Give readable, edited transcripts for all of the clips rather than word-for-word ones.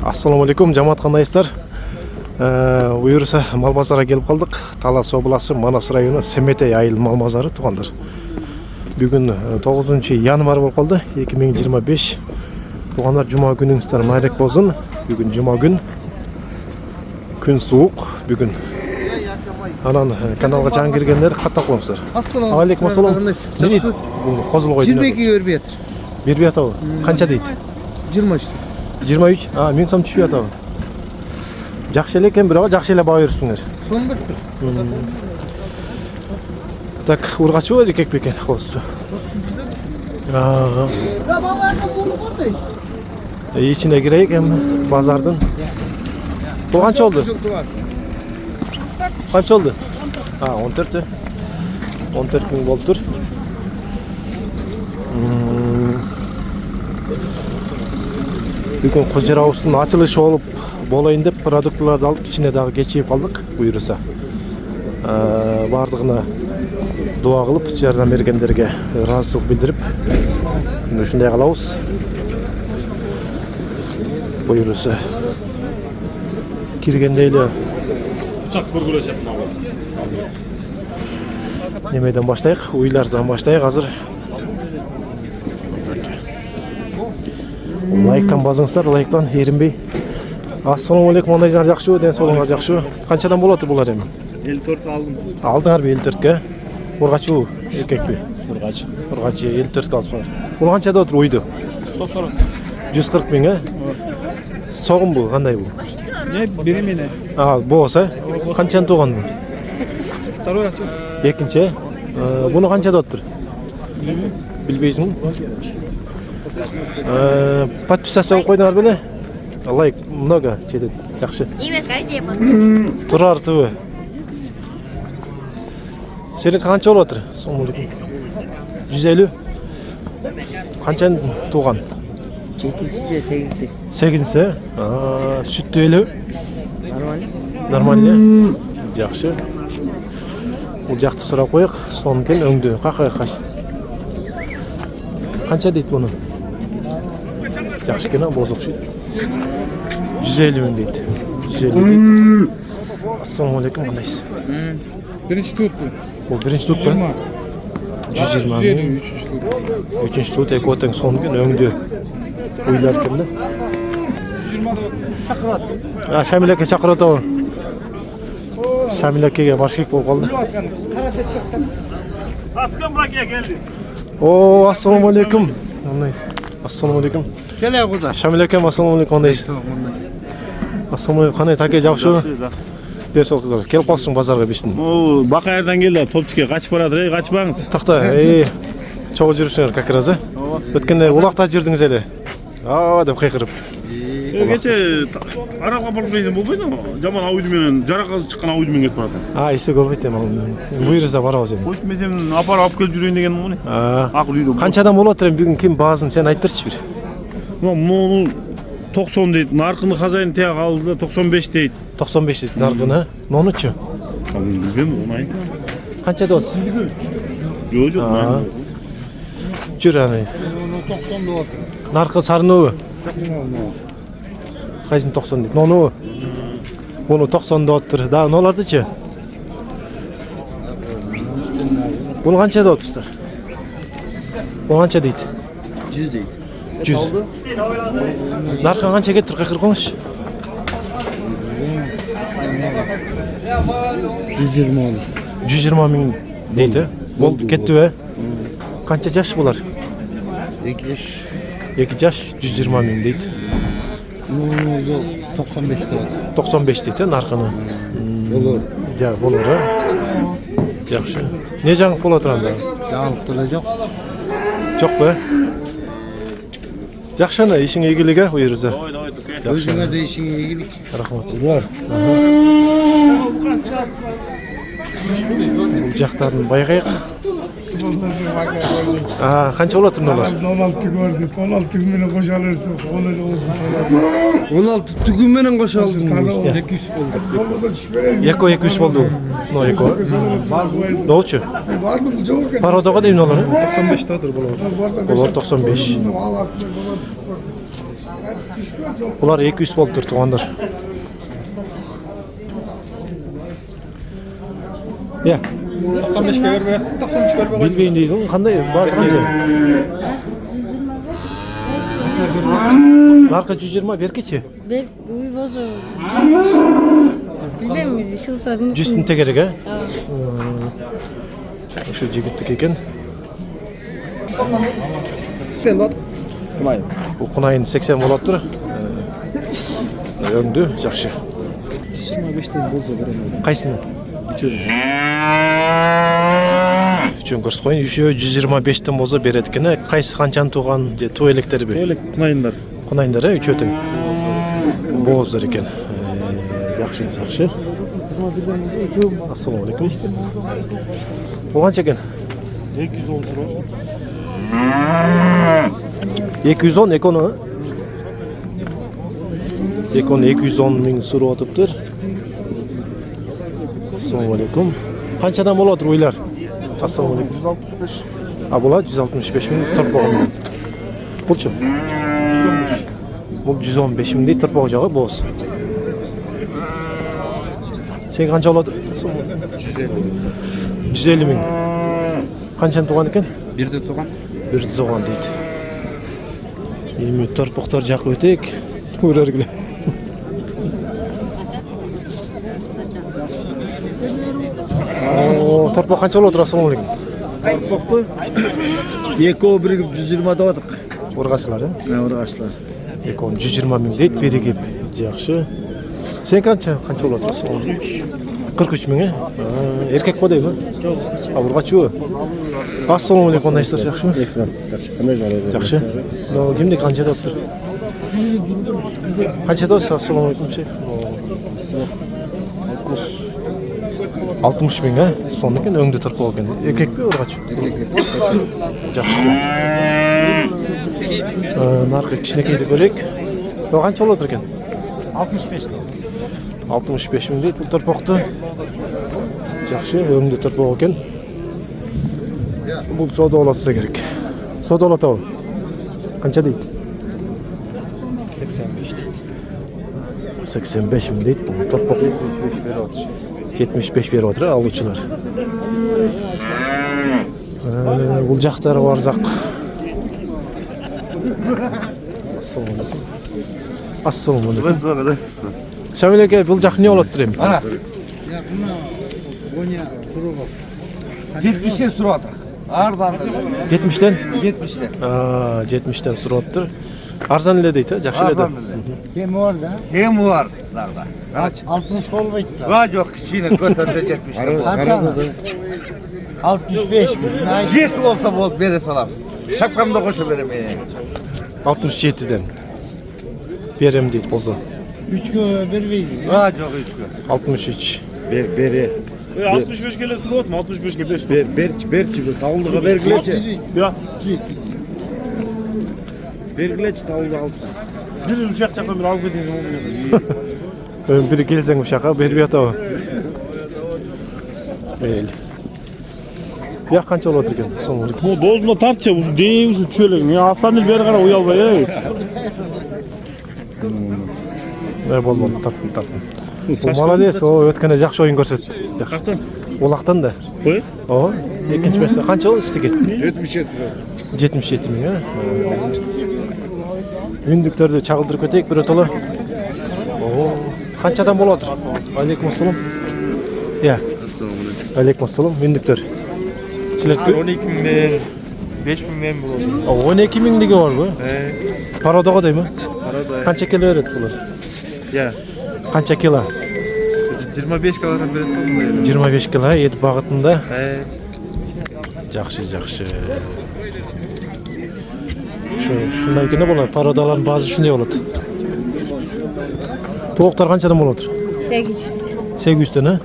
Assalamu alaikum, жамаат кандайсыздар? Буюрса мал базарга келип калдык. Талас областы Манас району Семетей айыл мал базары туугандар. Бүгүн 9-январь болуп калды, 2025. Туугандар, жума күнүңүздөр майрек болсун. Бүгүн жума күн суук. Бүгүн анан каналга жаңы киргендер каттап коңуздар. Ассаламу алейкум. Ассалам. Не дейт? Бул козул койду. 22 бербей атыр. Бербей атабы? Канча дейт? 23. 23. 1000 сом түшпөй атабы? Жакшы эле экен, бирок жакшы эле баа берипсиңер. Сон бір. Так, ургачы бар эркек бекен козусу. İçine gireyik hem bazardın. Bu kaç oldu? Kaç oldu? 14. 14 gün oldu. Bugün Kocaeli Havuz'un açılışı olup bolayın dep produktlardı alıp içine daha geçeyip aldık buyursa. Bardığına dua kılıp yardım bergenlerge razılık bildirip şunday kalabız. Buyursa. Kirgendeyle uçak burgulaş yapın ağabey. Nemeden başlayık, uylardan başlayık hazır. Like'tan bazыңыздар, like'tan erinбей. Assalamu alaikum, мандайжар жакшы, ден соолуңуз жакшы. Канчадан болот булар эми? 54 aldım. Алдыңарбы 54ке? Ургачы эркекпи? Urgaç. Ургачы 54 алсаңар. Бул канчада отур уйду? 140. 140 миң, э? Согун бул, кандай бул? Ne? Biri mi ne? Боос, э? Канчаны тууган? Второй açık. Экинчи, буну канчада отур? Билбейсиңби? Подписаться койдуңар беле? Лайк много жетет, жакшы. Емес кайчы япат. Турар түбү. Сенин канча болуп атыр? 150. Канчаны тууган? 7-си, 8-си. 8-си? Сүттү эле? Нормально. Жакшы. Бул жакты сурап коёк. Сонун кен өңдү. Канча дейт муну? Жакшы кен, бозук шит. 150 миң дейт. 150 дейт. Assalamu alaikum, кандайсыз? Birinci tut bu. Бул биринчи тутпу? 120 миң. Үчүнчү тут, эки отең сонун кен өңдү. Уйлар кен да. 20 Шамил аке чакырып атабы? Шамил акеге баш керек болуп калды. Atkın bırak ya geldi. О, ассаламу алейкум. Ассаламу алейкум. Келе куда. Шамил акем, ассаламу алейкум, кандайсыз? Ассаламу алейкум, кандай таке жакшы? Дер соктур. Келип калсың базарга биштин. O Bakayer'den geldi. Topçuya kaçıp baradır. Kaçmanız. Такта, чогуу жүрүшүңөр как раз, э? Өткөндө улакта жүрдүңүз эле. Деп кыйкырып. Geçe araba bulmayızın bu benim. Jaman avuydumenen, jarakası çıkan avuydumenen getip baradı. Иште көп этем ал. Буйрса барабыз эми. Koç mesem apar alып келип жүрөйүн деген муну. Акыл үйдө. Канчадан болот эле бүгүн ким баасын сен айтып берчи бир. Муну 90 дейт. Наркыны хозяин тияк алды да 95 дейт. 95 дейт наркыны. Нонучу? Билбем, оңай. Канчада болсун? Жок. Жүр аны. 90 да отыр. Наркы сарыныбы? Кайсын 90 дейт. Нонубу? Буну 90 да отур. Да, нолардычы? Буну канчада отурсуздар? Бул канча дейт? 100 дейт. 100. Наркы канча кетир, кайкыр коңуш. 120. 120 миң дейт, э? Болду, кеттиби, э? Канча жаш булар? 2 жаш. 2 жаш, 120 миң дейт. 95 да отыр. 95 дейт, э, наркыны. Болор. Жа, болор, э? Жакшы. Не жаңылык болот анда? Жаңылык деле жок. Жокпу, э? Жакшы ана, ишиң ийгилик, э, буйрса. Өзүңө да ишиңе ийгилик. Рахмат. Бар. Бул жактарын байкайык. Канча болот мыналар? 16 gördü. 16 менен кошо алырсың. Onu эле болсун. 16 түгүн менен кошо алдым. 200 болду. Болбосо түшпөрөсүң. Эко 200 болду. Но эко. Ночу? Бардым жок экен. Пародого дейм олар, э? 95 татыр болот. Болор 95. Bular 200 boluptur tuğanlar. Ya. 95'e vermezsin, 93'e vermezsin. Bilbeyin deyizim. Kanday bazı kanca? Marka 120 berkeçi. Belki uy bozu. Bilmem ışılsa bunu. Cüstün tekerek ha? Şu jigitlik eken. Sen de Kınay. Bu Kunayın 80 boluptur. Öңdü, жақсы. 25'ten bolsa veremem. Кайсыны? Үчөн көрсөт коюн. Үшөө 125тен болсо берет экен. Кайсы канчаны тууган же туу электерби? Öyle Kınayınlar. Кунайындар үчөө тең. Бооздар экен. Жақсы, жақсы. Ассаламу алейкум. Бул канча экен? 210 сұрау. 210 экону. Экону 210 миң сурап атыптыр. Ассаламу алейкум. Канчадан болуп атыр уйлар? Ассаламу алейкум. 165. А була 165 миң торпогон. Булчу? 115. Бул 115 миңдей торпого жагы боз. Сен канча болот? 150 миң. Канчаны тууган экен? Бирде туган. Бирде тууган дейт. Эми торпоктор жакып өтөйүк. Көрөргүлө. Торпок канча болот? Ассаламу алейкум. Торпокпу? Экөө биригип 120 деп атык. Ургачылар, э? Ургачлар. Экөө 120 миң дейт, биригип. Жакшы. Сен канча болот? Ассаламу алейкум. 43 миң, э? Эркек го дейби? Жок. А ургачыбы? Ассаламу алейкум, кандайсыздар, жакшымы? Кандай жара? Жакшы. Но кимди канча дептир? Канча дос? Ассаламу алейкум, шейх. 60 миң, э? Сонун экен, өңдө торпоо экен. Эркекпи, ургач? Жакшы. Наркы кичинекейди көрөйүк. Канча болот экен? 65 миң дейт бул торпокту. Жакшы, өңдө торпоо экен. Бул содолатса керек. Содолатабы? Канча дейт? 85 миң дейт бул торпок. 75 берип атыр алуучулар. Бул жактары барзак. Ассаламу алейкум. Шамил эке, бул жак эмне болот турем? Ана. Ya buna Konya Turugov. 70'ten surap atır. Ardan 70'ten? 70'ten. 70'ten сурап атыр. Арзан эле дейт, жакшы эле. Ardan bile. Kim var da? Kim var dağda? Kaç? 60 olmaydı da. Var yok kişinin götürse 70'ten. Kaç ana? 65 bin. Jet olsa bol bere salam. Şapkamda koşu veremeye. 67'den. Berem deyit bozu. 3 gün vermeydi. Var yok 3 gün. 63. Beri. 65 kele sұрап atma, 65 ke 5. Berçi bu tavulluğa bergileçi. Ya, Bergileçi tavulluğa alsın. bir uşak çaktan bir alıp gideyim. Biri kelsen uşaka berip atабы. Meyli. Ya kança болот экен? Assalamu aleykum. Bu dozunda tartça, bu deyim şu çölek. Ne avtomobil beri kara uyalbay, ey. Болду, тарттым. Молодец, о өткөндө жакшы оюн көрсөттү. Жакшы. Кактан? Улактан да. Ой? Ооба. Экинчи месте канча болду сизге? 77. 77 миң, э? Үндүктөрдү чагылдырып кетейик биротоло. Оо, канчадан болуп атыр? Алейкум ассалам. Я. Assalamu alaikum. Алейкум ассалам. Үндүктөр. Силерге 12 mingden 5 mingden bulur. 12 миңдиги барбы? Пародого дейби? Parada Канча келе берет булар? ya Канча кило? 25 kilogram berip 25 кило эт багытында. koydu. Жакшы. Шундай экен болот. Пародалардын баазы ушундай болот. Тооктор канчадан болуп атыр? 800. 800тен, э?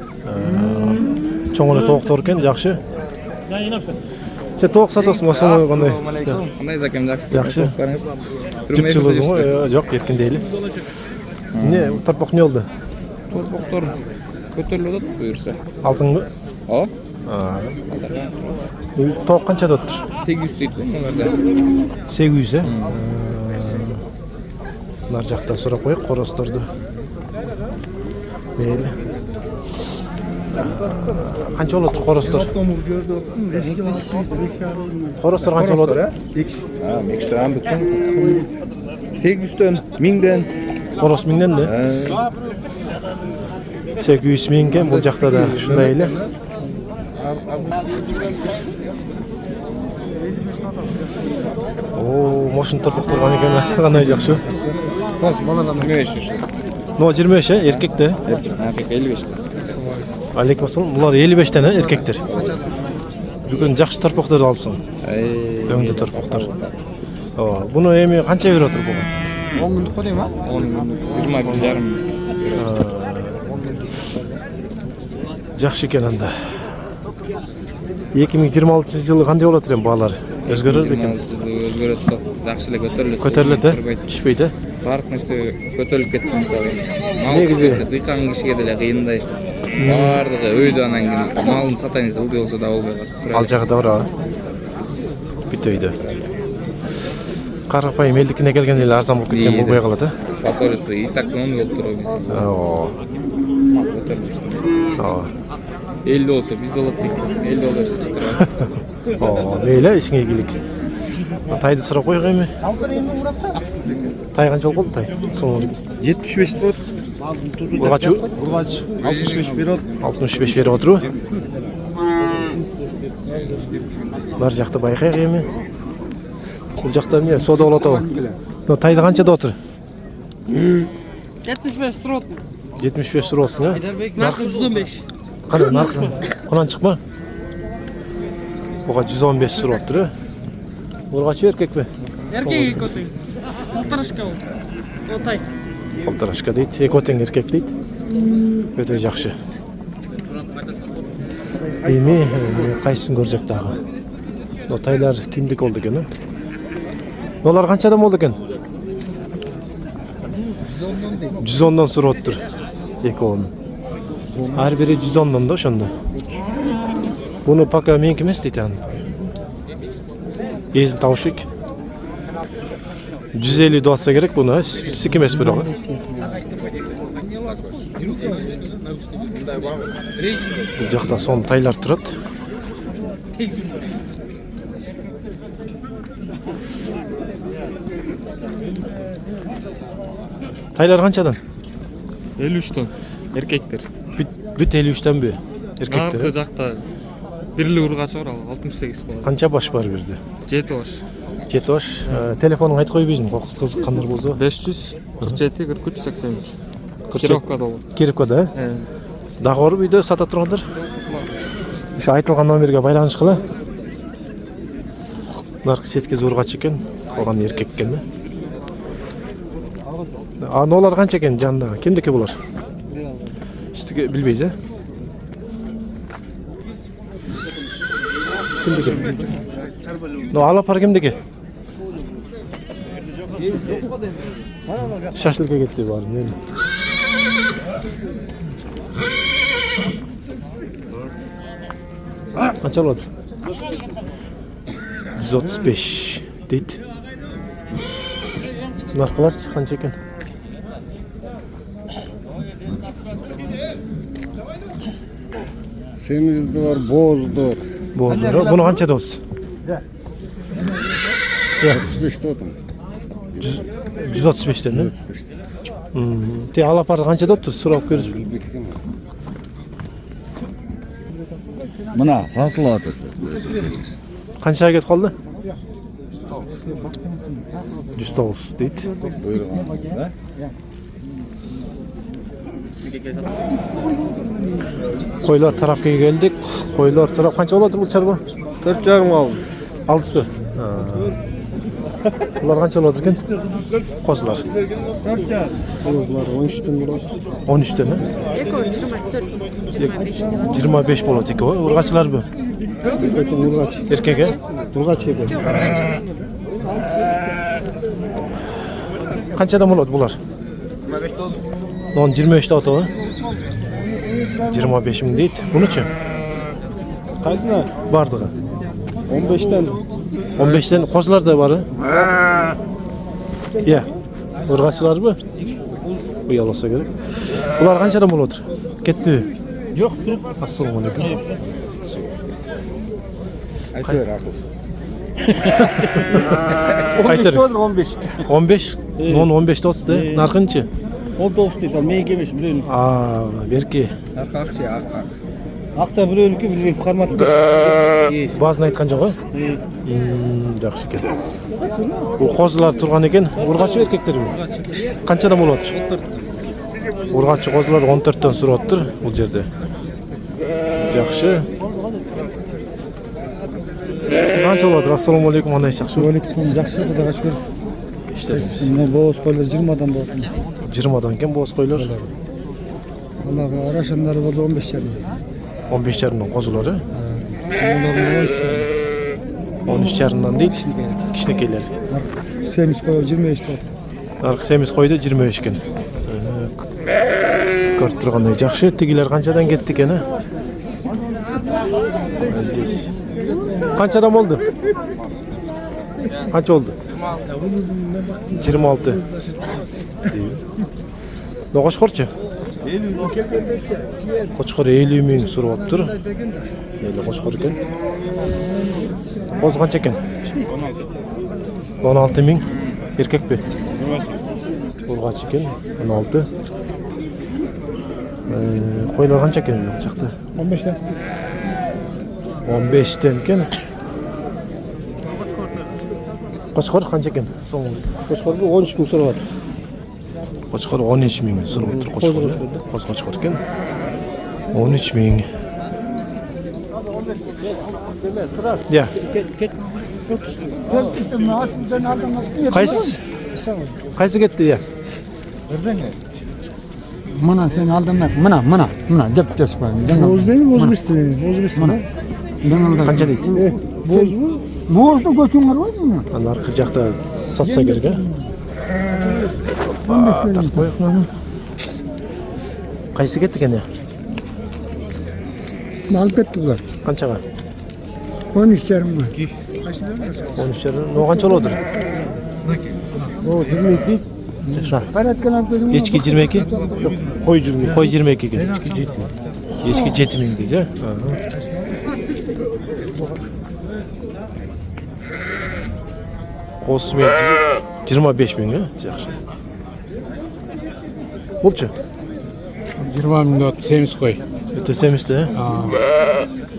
Чоң эле тооктор экен, жакшы. Сен тоок сатасың, ассаламу кандай? Qanday zakam жақсы? Жакшы. Жүк жылысың ғой? Жок, эркин дейли. Не, торпок не болду? Torpaqlar көтөрүлүп атат буюрса. Алтынбы? О, Тоок канчада отур? 800 дейт го муларда. 800, э? Нар жакта сурап коёк коросторду. Мейли. Канча болот коростор? Коростор канча болот? Мекштрамды чоң. 800'төн, 1000'ден. Корос 1000'ден да? 800 миң экен, бул жакта да ушундай эле. О, машина тырпык турган экен, кандай жакшы. Бас баладан 25. Но 25 эркек да? Erkek 55. Алейкум ассалам. Булар 55 эркектер. Бүгүн жакшы тырпыктарды алыпсың. Өңдө тырпыктар. Ооба. Буну эми канча берип отур буга? 10 күндүк го дейм а? 21,5. Жакшы экен анда. 2026-жылы кандай болот экен баалар? Өзгөрөр бекен? Өзгөрөт да. Жакшы эле көтөрүлөт. Көтөрүлөт да? Түшпөйт да? Барлык нерсе көтөрүлүп кетти мисалы. Негизи дыйкан кишиге деле кыйындай. Бардыгы өйдө анан кийин малын сатайын десе ылдый болсо да болбой калат. Ал жагы да бар. Бүт өйдө. Карапайым элдикине келген эле арзан болуп кеткен болбой калат, а? Фасолюсу и так он болуп турат мисалы. Ооба. Ооба. 50 болсо биз болот дейт. 50 болсо чыктырат. Ооба, мейли, ишиңе ийгилик. Тайды сурап коёк эми. Тай канча болду тай? 75 турат. Ургач 65 берет. 65 берип отурбу? Бар жакты байкайык эми. Бул жакта эмне соода болот абы? Но тайды канча деп отур? 75 сурат. 75 сурабсың, а? Наркы 115. Кандай наркы? Кунан чыкма. Буга 115 сурап тур, э? Ургач эркекпи? Эркек экотең. Полторашка ол. Отай. Полторашка дейт, экотең эркек дейт. Өтө жакшы. Эми кайсысын көрсөк дагы? Но тайлар кимдик болду экен, э? Олар канчадан болду экен? 110'dan сурап тур. Экоон. Ар бири 110'dan да ошондо. Буну пока меники эмес дейт аны. Эзин табышык. 150 долса керек буну, сик эмес бирок. Бул жакта сон тайлар турат. Тайлар канчадан? 53'төн эркектер. Бүт 53'төнбү? Эркектер. Аркы жакта бирлик ургач бар, ал 68 болот. Канча баш бар бирде? 7 баш. 7 баш. Телефонун айтып койбойсуң, кызыккандар болсо. 547 43 83. Кировкада болот. Кировкада, э? Дагы бар үйдө сата тургандар? Ошо айтылган номерге байланышкыла. Наркы четкези ургач экен, калган эркек экен да. Аналар канча экен жанында? Кимдики булар? Эчтеге билбейсиз, э? Кимдики? Но алапар кимдики? Шашлыкка кетти баары, мени. Канча болот? 135 дейт. Наркылар канча экен? Semizdi var, bozdu. Bozdur. Bunu kança doz? 35 totum. 135'ten mi? Te alaparda kança dottu? Surap görüz. Mına satıladı. Kança get kaldı? 109 deyt. Koylar tarafga geldik. Koylar taraf kança oladı bu çarba? 4,5 aldım. Aldız mı? Bunlar kança oladı eken? Kozlar. Bunlar 13'ten burası. 13'ten mi? 25 bolot eki o. Urgaçlar bu. Erkek, he? Urgaç eki. Kançadan bolot bular? 25 oldu. 25'te oto. 25 ming deyt. Bunuçu? Kaysına? Bardığı. 15'ten. 15'ten kozlar da var. Ya. Urgaççılarбы? Уял болса керек. Булар канчадан болуп отур? Кеттиби? Жоқ, Ассаламу алейкум. Aytı ver akıl. Айтыр. 15. 15? Non 15 болсу да. Наркынчы? 19 дейді, ал менікі емес, біреуінікі. Берки. Akak şey akak. Ақта біреуінікі, білмеймін, қарматып. Базын айткан жок, э? Жакшы экен. Бул козулар турган экен. Ургаччы эркектерби? Канчадан болуп атыр? 14. Ургаччы козулар 14төн сурап атыр бул жерде. Жакшы. Сиз канча болуп атыр? Ассаламу алейкум, кандай жакшы? Алейкум, жақсы, Құдайға шүкір. Иштебиз. Мына боз қойлар 20-дан болатын. 20дан экен боз койлор. Аллаға арашандары болды 15 жарым. 15 жарымдан козулар, э? Олардың 13 жарымдан дейт. Кичинекейлер. семіз қойлар 25 болды. Аркы семиз койду 25 экен. Көрүп тургандай жакшы. Тигилер канчадан кетти экен, э? Канчадан болду? Канча болду? 26. Кочкорчу? Кочкор 50 миң сурап атыптыр. Эле кочкор экен. Коз канча экен? 16 миң. Эркекпи? Ургач экен, 16. Койлор канча экен бул жакта? 15-тен. 15тен экен. Кочкор канча экен? Қошқарды 13 мың сұрап атыр. Кочкор 13 миң сурап атыр. Коз кочкор экен. 13 миң. Я. Кайсы кетти я? Mına sen aldın mı? Mına cep kesip koyayım. Boz benim, boz bistin. Канча дейт? Boz bu. Boğazda göçün var mı? Аны аркы жакта сатса керек, э? Тартып коёк муну. Кайсы кетти экен я? Alıp gitti bunlar. Канчага? 13 yarım var. 13 жарым. Но канча болуп атыр? O 22. Paratkan alıp gözüm. Ечки 22? Yok, koy 22. Кой 22 экен. Ечки 7 миң дейт, э? Коз мен 25 миң, э? Жакшы. Болчу. 20 миң семіз қой. Өтө семизде, э?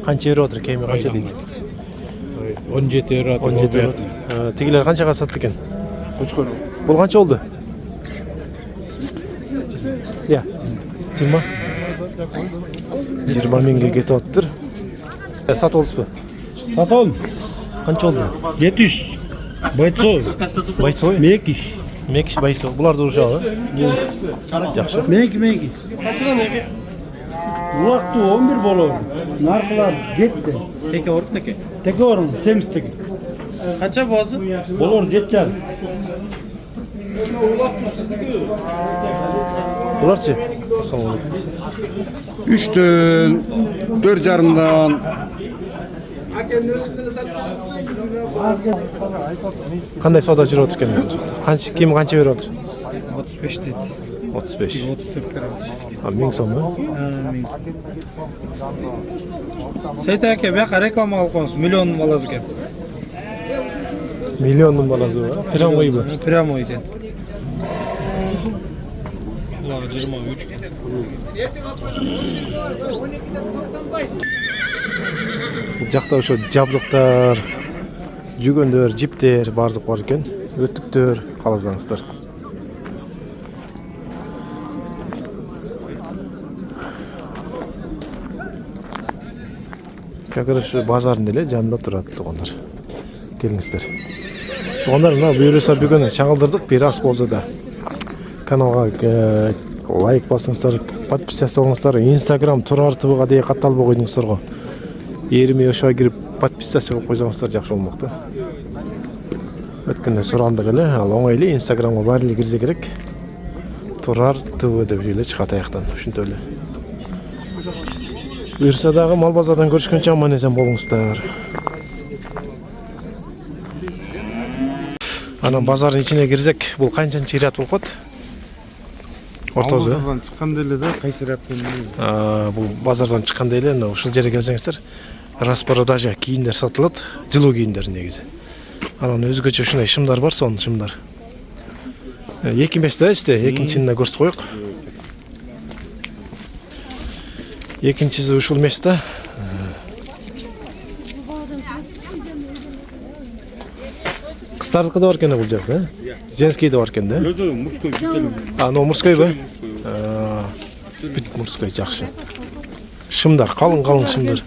Канча берип атыр, кеми канча дейт? 17 euro. 17 берип атыр. Тигилер канчага сатты экен? Қошқор. Бул канча болду? Я. 20. 20 миңге кетип атыр. Сатып алсызбы? Саталım. Канча болду? 700. Бойцой. Бойцой? Мекиш. Мекиш бойцой. Буларды ушабы? Жакшы. Meki. Ulaştı 11 bolu. Narkılar gitti. Teke oruk teke. Teke orun, semiz teke. Kaça boğazı? Bolor gitti. Буларчы? Ассаламу алейкум. 3'tün, 4 jarımdan. Кандай соода жүрүп атыр экен? Канча ким канча берип атыр? 35 dedi. 35. 34 lira. 1000 сомго? Сейт аке, бияка реклама кылып коюңуз, миллиондун баласы экен. Миллиондун баласы бар. Прямойбу? Прямой экен. Бул жакта ошо жабдыктар, жүгөндөр, жиптер бардык бар экен. Өттүктөр кааласаңыздар. Какырыш базардын эле жанында турат туугандар. Келиңиздер. Туугандар, мына буюрса бүгүн чагылдырдык бир аз болсо да. Каналга лайк басыңыздар, подписаться болуңуздар. Instagram Турар ТВга дейин катталып койдуңуздар го. Еріме ошоға кирип подписаться кылып койсоңуздар жакшы болмок да. Өткөндө сурандык эле, ал оңой эле Instagramга баары эле кирсе керек. Турар ТВ деп эле чыгат аяктан, ушинтип эле. Буюрса дагы мал базардан көрүшкөнчө аман эсен болуңуздар. Анан базардын ичине кирсек, бул канчанчы ряд болуп калат? Ортосу. Базардан чыкканда эле да кайсы ряд экенин. Бул базардан чыкканда эле ушул жерге келсеңиздер, распродажа кийимдер сатылат, жылуу кийимдер негизи. Анан өзгөчө ушундай шымдар бар, сонун шымдар. Эки эмес да, экинчисине көрсөтүп коёк. Экинчиси ушул эмес да. Кыздардыкы да бар экен бул жерде, женский да бар экен да? Жок, мужской бүтелим. Ну мужской ба? Бүт мужской жакшы. Шымдар, калың шымдар.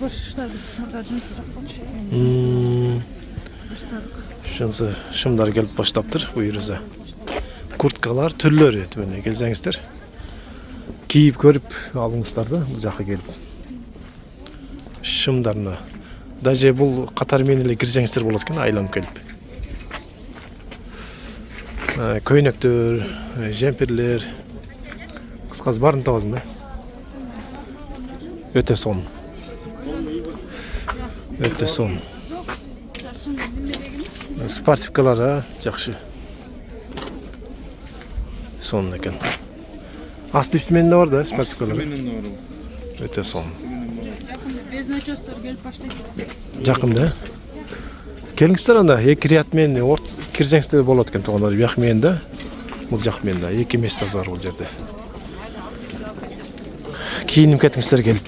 Ушунсы шымдар келип баштаптыр бу жерде. Курткалар түрлөрү төмөнө келсеңиздер. Кийип көрүп алыңыздар да, бул жака келип. Шымдарына. Даже бул катар менен эле кирсеңиздер болот экен, айланып келип. Көйнөктөр, жемпирлер, кыскасы барын табасың да. Өтө сонун. Өтө сонун. Спортивкалар жакшы. Сонун экен. Асты үстү менен бар да, спортивкалар. Өтө сонун. Жакын да. Келиңиздер анда, эки ряд менен кирсеңиздер болот экен туугандар. Бияк менен да, бул жак менен да, эки место бар бул жерде. Кийинип кетиңиздер келип.